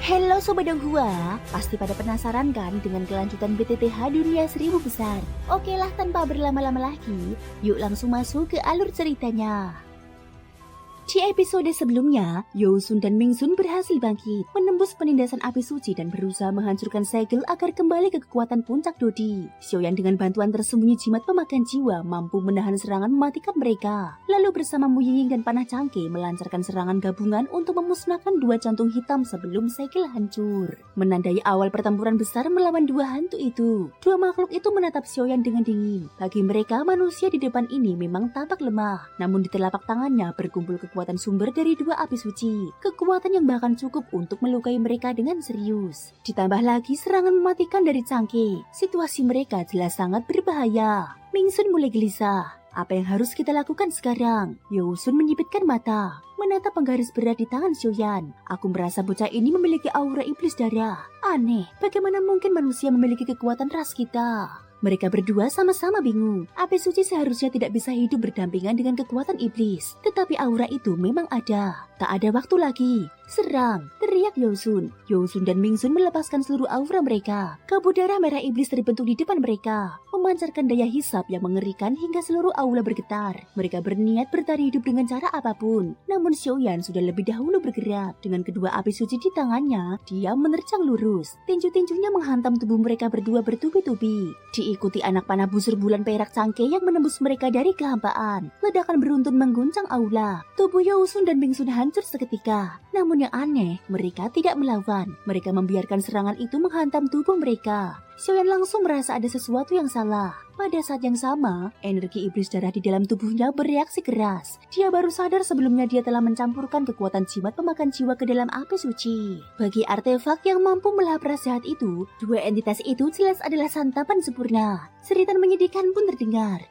Halo Sobat Donghua, pasti pada penasaran kan dengan kelanjutan BTTH Dunia Seribu Besar? Oke lah, tanpa berlama-lama lagi, yuk langsung masuk ke alur ceritanya. Di episode sebelumnya, Yousun dan Mingsun berhasil bangkit, menembus penindasan api suci dan berusaha menghancurkan segel agar kembali ke kekuatan puncak Dodi. Xiaoyan dengan bantuan tersembunyi jimat pemakan jiwa mampu menahan serangan mematikan mereka. Lalu bersama Mu Yiying dan Panah Cangke melancarkan serangan gabungan untuk memusnahkan dua jantung hitam sebelum segel hancur. Menandai awal pertempuran besar melawan dua hantu itu. Dua makhluk itu menatap Xiaoyan dengan dingin. Bagi mereka, manusia di depan ini memang tampak lemah, namun di telapak tangannya berkumpul kekuatan sumber dari dua api suci, kekuatan yang bahkan cukup untuk melukai mereka dengan serius. Ditambah lagi serangan mematikan dari Cangke, situasi mereka jelas sangat berbahaya. Mingsun mulai gelisah. Apa yang harus kita lakukan sekarang? Yousun menyipitkan mata, menatap penggaris berat di tangan Xiaoyan. Aku merasa bocah ini memiliki aura iblis darah. Aneh, bagaimana mungkin manusia memiliki kekuatan ras kita? Mereka berdua sama-sama bingung. Api suci seharusnya tidak bisa hidup berdampingan dengan kekuatan iblis. Tetapi aura itu memang ada. Tak ada waktu lagi. Serang! Teriak Yousun. Yousun dan Mingsun melepaskan seluruh aura mereka. Kabut darah merah iblis terbentuk di depan mereka, memancarkan daya hisap yang mengerikan hingga seluruh aula bergetar. Mereka berniat bertahan hidup dengan cara apapun. Namun Xiaoyan sudah lebih dahulu bergerak. Dengan kedua api suci di tangannya, dia menerjang lurus. Tinju-tinjunya menghantam tubuh mereka berdua bertubi-tubi. Diikuti anak panah busur bulan perak Cangke yang menembus mereka dari kehampaan. Ledakan beruntun mengguncang aula. Tubuh Yousun dan Mingsun hancur seketika. Namun yang aneh, mereka tidak melawan. Mereka membiarkan serangan itu menghantam tubuh mereka. Xiaoyan langsung merasa ada sesuatu yang salah. Pada saat yang sama, energi iblis darah di dalam tubuhnya bereaksi keras. Dia baru sadar sebelumnya dia telah mencampurkan kekuatan jimat pemakan jiwa ke dalam api suci. Bagi artefak yang mampu melahap jahat itu, dua entitas itu jelas adalah santapan sempurna. Seritan menyedihkan pun terdengar.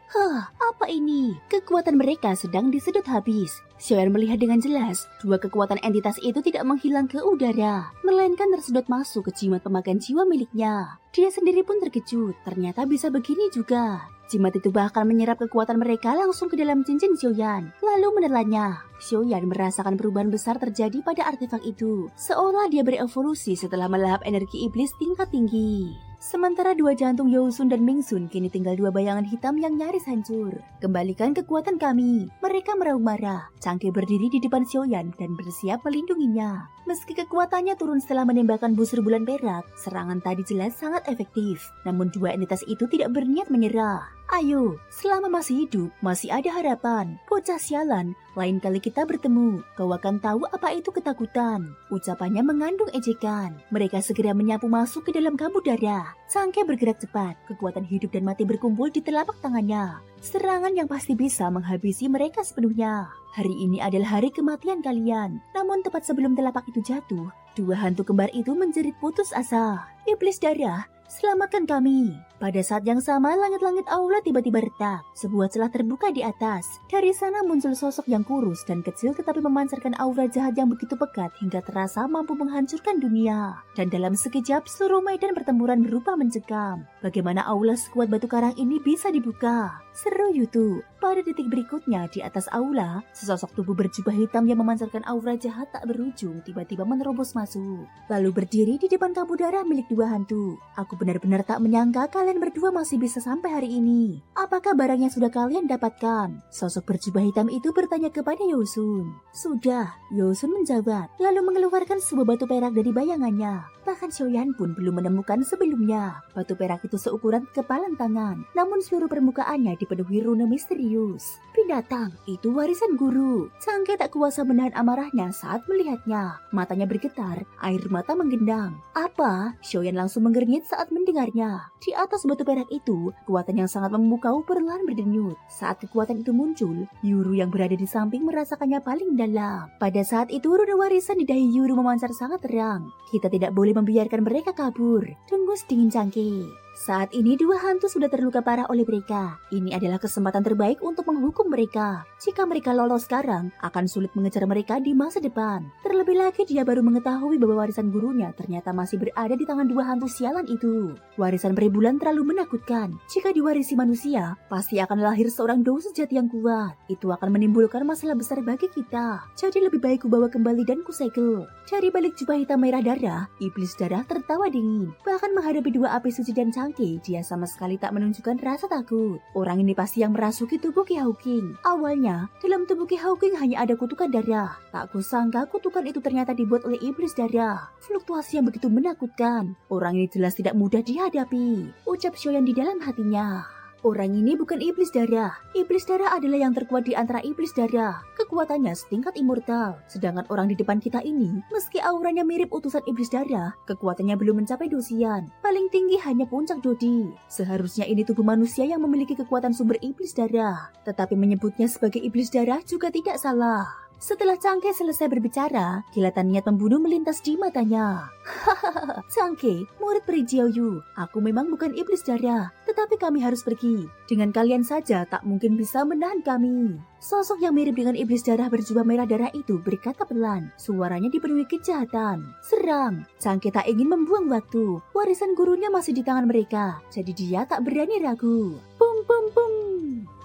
Apa ini? Kekuatan mereka sedang disedot habis. Xiaoyan melihat dengan jelas, dua kekuatan entitas itu tidak menghilang ke udara, melainkan tersedot masuk ke jimat pemakan jiwa miliknya. Dia sendiri pun terkejut, ternyata bisa begini juga. Jimat itu bahkan menyerap kekuatan mereka langsung ke dalam cincin Xiaoyan, lalu menelannya. Xiaoyan merasakan perubahan besar terjadi pada artefak itu, seolah dia berevolusi setelah melahap energi iblis tingkat tinggi. Sementara dua jantung Yousun dan Mingsun kini tinggal dua bayangan hitam yang nyaris hancur. Kembalikan kekuatan kami. Mereka meraung marah. Cangke berdiri di depan Xiaoyan dan bersiap melindunginya. Meski kekuatannya turun setelah menembakkan busur bulan perak, serangan tadi jelas sangat efektif. Namun dua entitas itu tidak berniat menyerah. Ayo, selama masih hidup, masih ada harapan. Bocah sialan, lain kali kita bertemu. Kau akan tahu apa itu ketakutan. Ucapannya mengandung ejekan. Mereka segera menyapu masuk ke dalam kabut darah. Cangke bergerak cepat. Kekuatan hidup dan mati berkumpul di telapak tangannya. Serangan yang pasti bisa menghabisi mereka sepenuhnya. Hari ini adalah hari kematian kalian. Namun tepat sebelum telapak itu jatuh, dua hantu kembar itu menjerit putus asa. Iblis darah, selamatkan kami. Pada saat yang sama, langit-langit aula tiba-tiba retak. Sebuah celah terbuka di atas. Dari sana muncul sosok yang kurus dan kecil tetapi memancarkan aura jahat yang begitu pekat hingga terasa mampu menghancurkan dunia. Dan dalam sekejap, seluruh medan pertempuran berubah mencekam. Bagaimana aula sekuat batu karang ini bisa dibuka? Seru Yutu. Pada detik berikutnya, di atas aula, sesosok tubuh berjubah hitam yang memancarkan aura jahat tak berujung tiba-tiba menerobos masuk. Lalu berdiri di depan kabut darah milik dua hantu. Aku benar-benar tak menyangka kalian berdua masih bisa sampai hari ini. Apakah barang yang sudah kalian dapatkan? Sosok berjubah hitam itu bertanya kepada Yousun. Sudah, Yousun menjawab, lalu mengeluarkan sebuah batu perak dari bayangannya. Bahkan Xiaoyan pun belum menemukan sebelumnya. Batu perak itu seukuran kepalan tangan, namun seluruh permukaannya dipenuhi rune misterius. Binatang, itu warisan guru. Cangke tak kuasa menahan amarahnya saat melihatnya. Matanya bergetar, air mata menggendang. Apa? Xiaoyan langsung mengernyit saat mendengarnya. Di atas batu perak itu, kekuatan yang sangat memukau perlahan berdenyut. Saat kekuatan itu muncul, Yuru yang berada di samping merasakannya paling dalam. Pada saat itu, rune warisan di dahi Yuru memancar sangat terang. Kita tidak boleh membiarkan mereka kabur. Tunggu dingin Cangke. Saat ini dua hantu sudah terluka parah oleh mereka. Ini adalah kesempatan terbaik untuk menghukum mereka. Jika mereka lolos sekarang, akan sulit mengejar mereka di masa depan. Terlebih lagi dia baru mengetahui bahwa warisan gurunya ternyata masih berada di tangan dua hantu sialan itu. Warisan peribulan terlalu menakutkan. Jika diwarisi manusia, pasti akan lahir seorang doa sejati yang kuat. Itu akan menimbulkan masalah besar bagi kita. Jadi lebih baik kubawa kembali dan kusegel. Dari balik jubah hitam merah darah, iblis darah tertawa dingin. Bahkan menghadapi dua api suci dan cangkih, dia sama sekali tak menunjukkan rasa takut. Orang ini pasti yang merasuki tubuh Ki Hawking. Awalnya, dalam tubuh Ki Hawking hanya ada kutukan darah. Tak kusangka kutukan itu ternyata dibuat oleh iblis darah. Fluktuasi yang begitu menakutkan. Orang ini jelas tidak mudah dihadapi, ucap Xiaoyan di dalam hatinya. Orang ini bukan iblis darah. Iblis darah adalah yang terkuat di antara iblis darah. Kekuatannya setingkat immortal. Sedangkan orang di depan kita ini, meski auranya mirip utusan iblis darah, kekuatannya belum mencapai dosian. Paling tinggi hanya puncak dodi. Seharusnya ini tubuh manusia yang memiliki kekuatan sumber iblis darah. Tetapi menyebutnya sebagai iblis darah juga tidak salah. Setelah Cangke selesai berbicara, kilatan niat membunuh melintas di matanya. Hahaha, Cangke, murid peri Jiaoyu, aku memang bukan iblis darah, tetapi kami harus pergi. Dengan kalian saja tak mungkin bisa menahan kami. Sosok yang mirip dengan iblis darah berjubah merah darah itu berkata pelan, suaranya dipenuhi kejahatan. Serang, Cangke tak ingin membuang waktu. Warisan gurunya masih di tangan mereka, jadi dia tak berani ragu. Pum pum pum.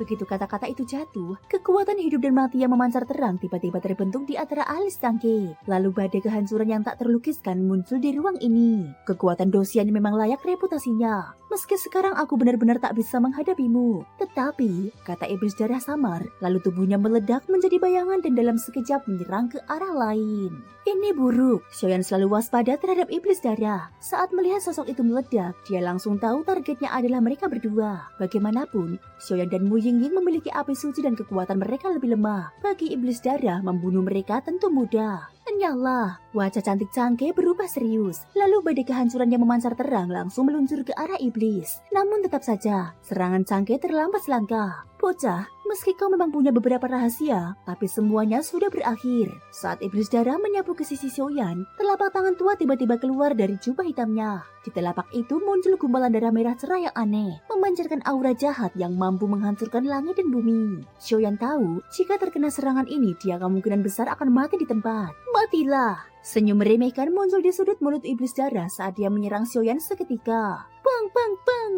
Begitu kata-kata itu jatuh, kekuatan hidup dan mati yang memancar terang tiba-tiba terbentuk di antara alis Cangke. Lalu badai kehancuran yang tak terlukiskan muncul di ruang ini. Kekuatan Dosian memang layak reputasinya. Meski sekarang aku benar-benar tak bisa menghadapimu. Tetapi, kata iblis darah samar, lalu tubuhnya meledak menjadi bayangan dan dalam sekejap menyerang ke arah lain. Ini buruk. Xiaoyan selalu waspada terhadap iblis darah. Saat melihat sosok itu meledak, dia langsung tahu targetnya adalah mereka berdua. Bagaimanapun, Xiaoyan dan Mu Yingying memiliki api suci dan kekuatan mereka lebih lemah. Bagi iblis darah, membunuh mereka tentu mudah. Nyala, wajah cantik Cangke berubah serius. Lalu badai kehancuran yang memancar terang langsung meluncur ke arah iblis. Namun tetap saja, serangan Cangke terlambat selangkah. Bocah, meski kau memang punya beberapa rahasia, tapi semuanya sudah berakhir. Saat iblis darah menyapu ke sisi Xiaoyan, telapak tangan tua tiba-tiba keluar dari jubah hitamnya. Di telapak itu muncul gumpalan darah merah cerah yang aneh, memancarkan aura jahat yang mampu menghancurkan langit dan bumi. Xiaoyan tahu, jika terkena serangan ini, dia kemungkinan besar akan mati di tempat. Matilah! Senyum meremehkan muncul di sudut mulut iblis darah saat dia menyerang Xiaoyan seketika. Bang, bang, bang!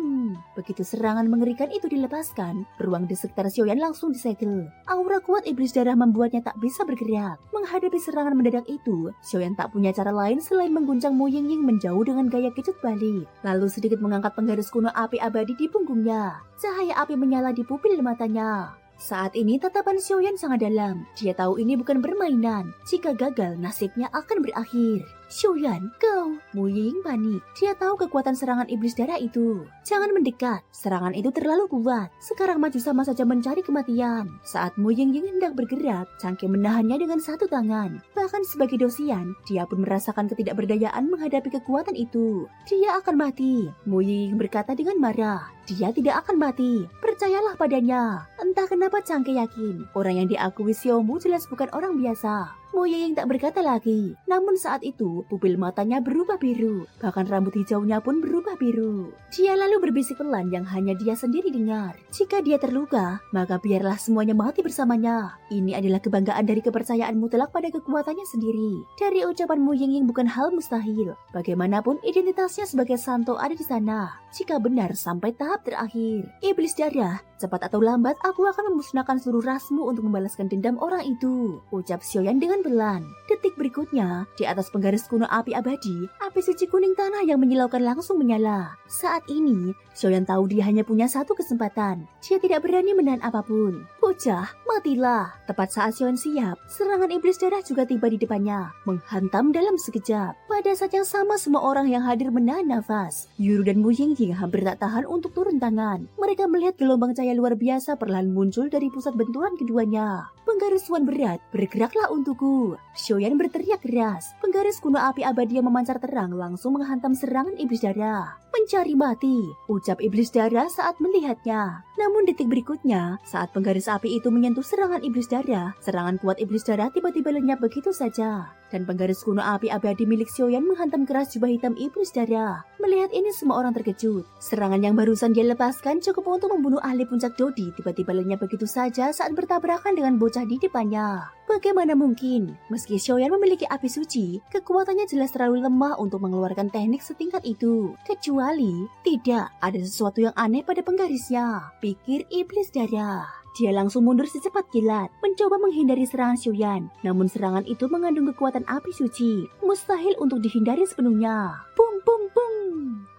Begitu serangan mengerikan itu dilepaskan, ruang di sekitar Xiaoyan langsung disegel. Aura kuat iblis darah membuatnya tak bisa bergerak. Menghadapi serangan mendadak itu, Xiaoyan tak punya cara lain selain mengguncang Mu Yingying menjauh dengan gaya kejut balik. Lalu sedikit mengangkat penggaris kuno api abadi di punggungnya. Cahaya api menyala di pupil matanya. Saat ini tatapan Xiaoyan sangat dalam. Dia tahu ini bukan permainan. Jika gagal, nasibnya akan berakhir. Xiaoyan, kau! Mu Yingying panik. Dia tahu kekuatan serangan iblis darah itu. Jangan mendekat. Serangan itu terlalu kuat. Sekarang maju sama saja mencari kematian. Saat Mu Yingying hendak bergerak, Cangke menahannya dengan satu tangan. Bahkan sebagai Dosian, dia pun merasakan ketidakberdayaan menghadapi kekuatan itu. Dia akan mati. Mu Yingying berkata dengan marah. Dia tidak akan mati. Percayalah padanya. Entah kenapa Cangke yakin, orang yang diakui Xiaomu jelas bukan orang biasa. Mu Yingying tak berkata lagi. Namun saat itu, pupil matanya berubah biru. Bahkan rambut hijaunya pun berubah biru. Dia lalu berbisik pelan yang hanya dia sendiri dengar. Jika dia terluka, maka biarlah semuanya mati bersamanya. Ini adalah kebanggaan dari kepercayaan mutlak pada kekuatannya sendiri. Dari ucapan Mu Yingying bukan hal mustahil. Bagaimanapun identitasnya sebagai Santo ada di sana. Jika benar sampai tahap terakhir. Iblis darah, cepat atau lambat aku akan memusnahkan seluruh rasmu untuk membalaskan dendam orang itu. Ucap Xiaoyan dengan pelan. Detik berikutnya, di atas penggaris kuno api abadi, api suci kuning tanah yang menyilaukan langsung menyala. Saat ini, Xiaoyan tahu dia hanya punya satu kesempatan. Dia tidak berani menahan apapun. Bocah, matilah. Tepat saat Xiaoyan siap, serangan iblis darah juga tiba di depannya, menghantam dalam sekejap. Pada saat yang sama, semua orang yang hadir menahan nafas. Yuru dan Mu Yingying hampir tak tahan untuk turun tangan. Mereka melihat gelombang cahaya luar biasa perlahan muncul dari pusat benturan keduanya. Penggaris Tuan berat, bergeraklah untukku. Xiaoyan berteriak keras. Penggaris kuno api abadi yang memancar terang langsung menghantam serangan iblis darah. Mencari mati, ucap iblis darah saat melihatnya. Namun detik berikutnya, saat penggaris api itu menyentuh serangan iblis darah, serangan kuat iblis darah tiba-tiba lenyap begitu saja. Dan penggaris kuno api abadi milik Xiaoyan menghantam keras jubah hitam iblis darah. Melihat ini semua orang terkejut. Serangan yang barusan dia lepaskan cukup untuk membunuh ahli puncak Dodi tiba-tiba lenyap begitu saja saat bertabrakan dengan bocah di depannya. Bagaimana mungkin? Meski Xiaoyan memiliki api suci, kekuatannya jelas terlalu lemah untuk mengeluarkan teknik setingkat itu. Kecuali, tidak ada sesuatu yang aneh pada penggarisnya, pikir iblis darah. Dia langsung mundur secepat kilat, mencoba menghindari serangan Xiaoyan. Namun serangan itu mengandung kekuatan api suci, mustahil untuk dihindari sepenuhnya. Bum bum bum.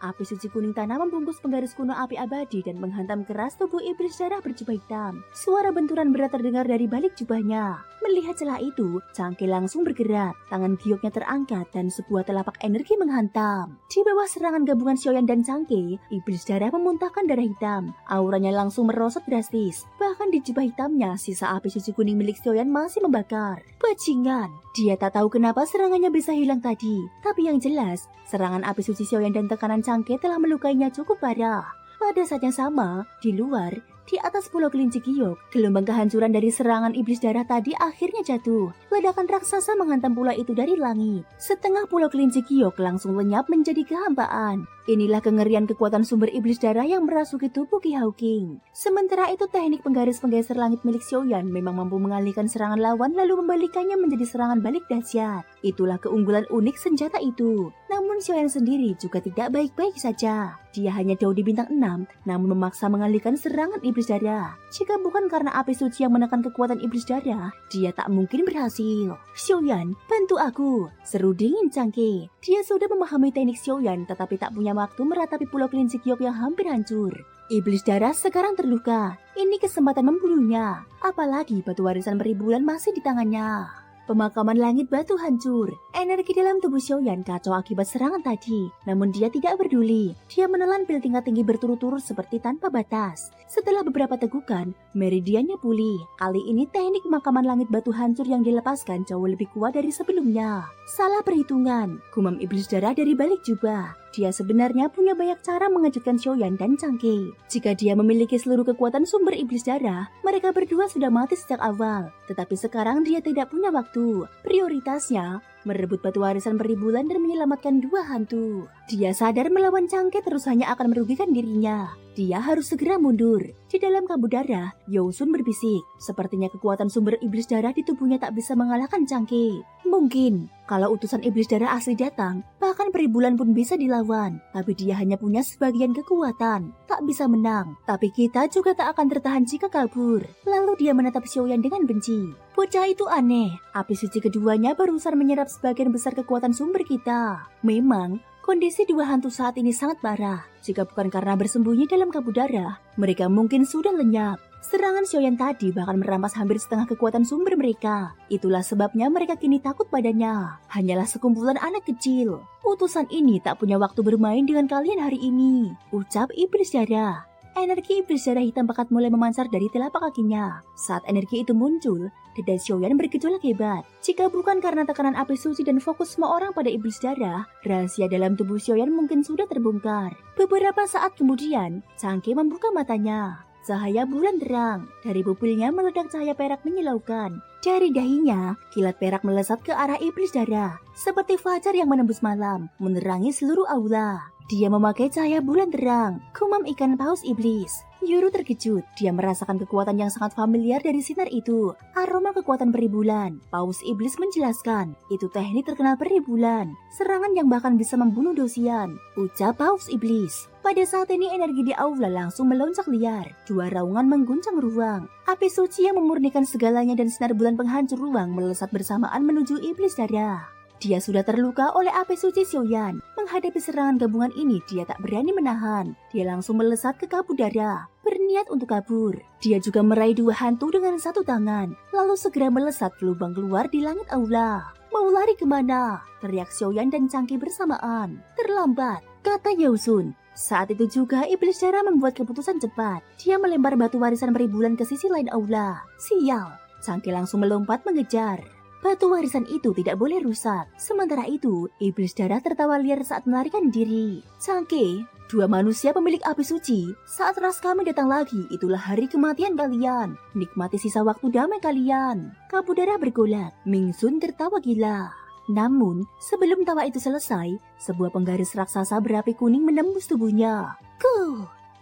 Api suci kuning tanah membungkus penggaris kuno api abadi dan menghantam keras tubuh iblis darah berjubah hitam. Suara benturan berat terdengar dari balik jubahnya. Melihat celah itu, Changke langsung bergerak. Tangan gioknya terangkat dan sebuah telapak energi menghantam. Di bawah serangan gabungan Xiaoyan dan Changke, iblis darah memuntahkan darah hitam. Auranya langsung merosot drastis. Bahkan di jubah hitamnya, sisa api suci kuning milik Xiaoyan masih membakar. Bajingan! Dia tak tahu kenapa serangannya bisa hilang tadi. Tapi yang jelas, serangan api suci Xiaoyan dan tekanan Changke telah melukainya cukup parah. Pada saat yang sama, di luar, di atas pulau kelinci giok, gelombang kehancuran dari serangan iblis darah tadi akhirnya jatuh. Ledakan raksasa menghantam pulau itu dari langit. Setengah pulau kelinci giok langsung lenyap menjadi kehampaan. Inilah kengerian kekuatan sumber iblis darah yang merasuki tubuh Ki Hawking. Sementara itu teknik penggaris penggeser langit milik Xiaoyan memang mampu mengalihkan serangan lawan lalu membalikannya menjadi serangan balik dahsyat. Itulah keunggulan unik senjata itu. Namun Xiaoyan sendiri juga tidak baik-baik saja. Dia hanya jauh di bintang 6, namun memaksa mengalihkan serangan iblis darah. Jika bukan karena api suci yang menekan kekuatan iblis darah, dia tak mungkin berhasil. Xiaoyan, bantu aku, seru dingin Changke. Dia sudah memahami teknik Xiaoyan tetapi tak punya waktu meratapi pulau kelinci giok yang hampir hancur. Iblis darah sekarang terluka. Ini kesempatan membunuhnya. Apalagi batu warisan beribulan masih di tangannya. Pemakaman langit batu hancur. Energi dalam tubuh Xiaoyan kacau akibat serangan tadi. Namun dia tidak peduli. Dia menelan pil tingkat tinggi berturut-turut seperti tanpa batas. Setelah beberapa tegukan, meridiannya pulih. Kali ini teknik pemakaman langit batu hancur yang dilepaskan jauh lebih kuat dari sebelumnya. Salah perhitungan, gumam iblis darah dari balik jubah. Dia sebenarnya punya banyak cara mengejutkan Xiaoyan dan Changke. Jika dia memiliki seluruh kekuatan sumber iblis darah, mereka berdua sudah mati sejak awal. Tetapi sekarang dia tidak punya waktu. Prioritasnya, merebut batu warisan beribulan dan menyelamatkan dua hantu. Dia sadar melawan Changke terus hanya akan merugikan dirinya. Dia harus segera mundur. Di dalam kabut darah, Yousun berbisik. Sepertinya kekuatan sumber iblis darah di tubuhnya tak bisa mengalahkan Changke. Mungkin, kalau utusan iblis darah asli datang, bahkan beribulan pun bisa dilawan. Tapi dia hanya punya sebagian kekuatan. Tak bisa menang. Tapi kita juga tak akan tertahan jika kabur. Lalu dia menatap Xiaoyan dengan benci. Bocah itu aneh. Api suci keduanya barusan menyerap sebagian besar kekuatan sumber kita. Memang, kondisi dua hantu saat ini sangat parah. Jika bukan karena bersembunyi dalam kabut darah, mereka mungkin sudah lenyap. Serangan Xiaoyan tadi bahkan merampas hampir setengah kekuatan sumber mereka. Itulah sebabnya mereka kini takut padanya. Hanyalah sekumpulan anak kecil. Utusan ini tak punya waktu bermain dengan kalian hari ini, ucap iblis darah. Energi iblis darah hitam pekat mulai memancar dari telapak kakinya. Saat energi itu muncul, dada Xiaoyan bergejolak hebat. Jika bukan karena tekanan api suci dan fokus semua orang pada iblis darah, rahasia dalam tubuh Xiaoyan mungkin sudah terbongkar. Beberapa saat kemudian, Changke membuka matanya. Cahaya bulan terang. Dari pupilnya meledak cahaya perak menyilaukan. Dari dahinya, kilat perak melesat ke arah iblis darah. Seperti fajar yang menembus malam, menerangi seluruh aula. Dia memakai cahaya bulan terang, gumam ikan paus iblis. Yuru terkejut, dia merasakan kekuatan yang sangat familiar dari sinar itu. Aroma kekuatan peribulan. Paus iblis menjelaskan, itu teknik terkenal peribulan. Serangan yang bahkan bisa membunuh Dosian, ucap paus iblis. Pada saat ini energi di aula langsung melonjak liar. Dua raungan mengguncang ruang. Api suci yang memurnikan segalanya dan sinar bulan penghancur ruang melesat bersamaan menuju iblis darah. Dia sudah terluka oleh api suci Xiaoyan. Menghadapi serangan gabungan ini, dia tak berani menahan. Dia langsung melesat ke kabut darah, berniat untuk kabur. Dia juga meraih dua hantu dengan satu tangan, lalu segera melesat ke lubang keluar di langit aula. Mau lari kemana? Teriak Xiaoyan dan Changke bersamaan. Terlambat, kata Yousun. Saat itu juga iblis darah membuat keputusan cepat. Dia melempar batu warisan beribulan ke sisi lain aula. Sial, Changke langsung melompat mengejar. Batu warisan itu tidak boleh rusak. Sementara itu, iblis darah tertawa liar saat melarikan diri. Changke, Dua manusia pemilik api suci, saat ras kami datang lagi, itulah hari kematian kalian. Nikmati sisa waktu damai kalian. Kabut darah bergolak, Ming Sun tertawa gila. Namun, sebelum tawa itu selesai, sebuah penggaris raksasa berapi kuning menembus tubuhnya.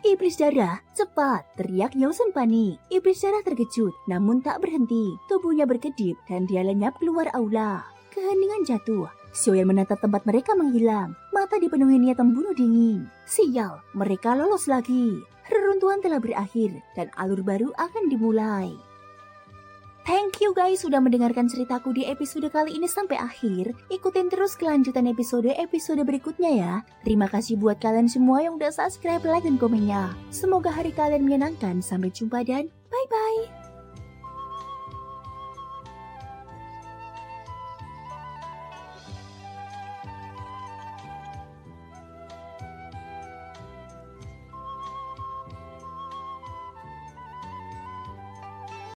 Iblis darah, cepat, teriak Yosun panik. Iblis darah terkejut, namun tak berhenti. Tubuhnya berkedip dan dia lenyap keluar aula. Keheningan jatuh. Xiaoyan menatap tempat mereka menghilang. Mata dipenuhi niat membunuh dingin. Sial, mereka lolos lagi. Reruntuhan telah berakhir dan alur baru akan dimulai. Thank you guys sudah mendengarkan ceritaku di episode kali ini sampai akhir. Ikutin terus kelanjutan episode berikutnya ya. Terima kasih buat kalian semua yang udah subscribe, like, dan komennya. Semoga hari kalian menyenangkan. Sampai jumpa dan bye-bye.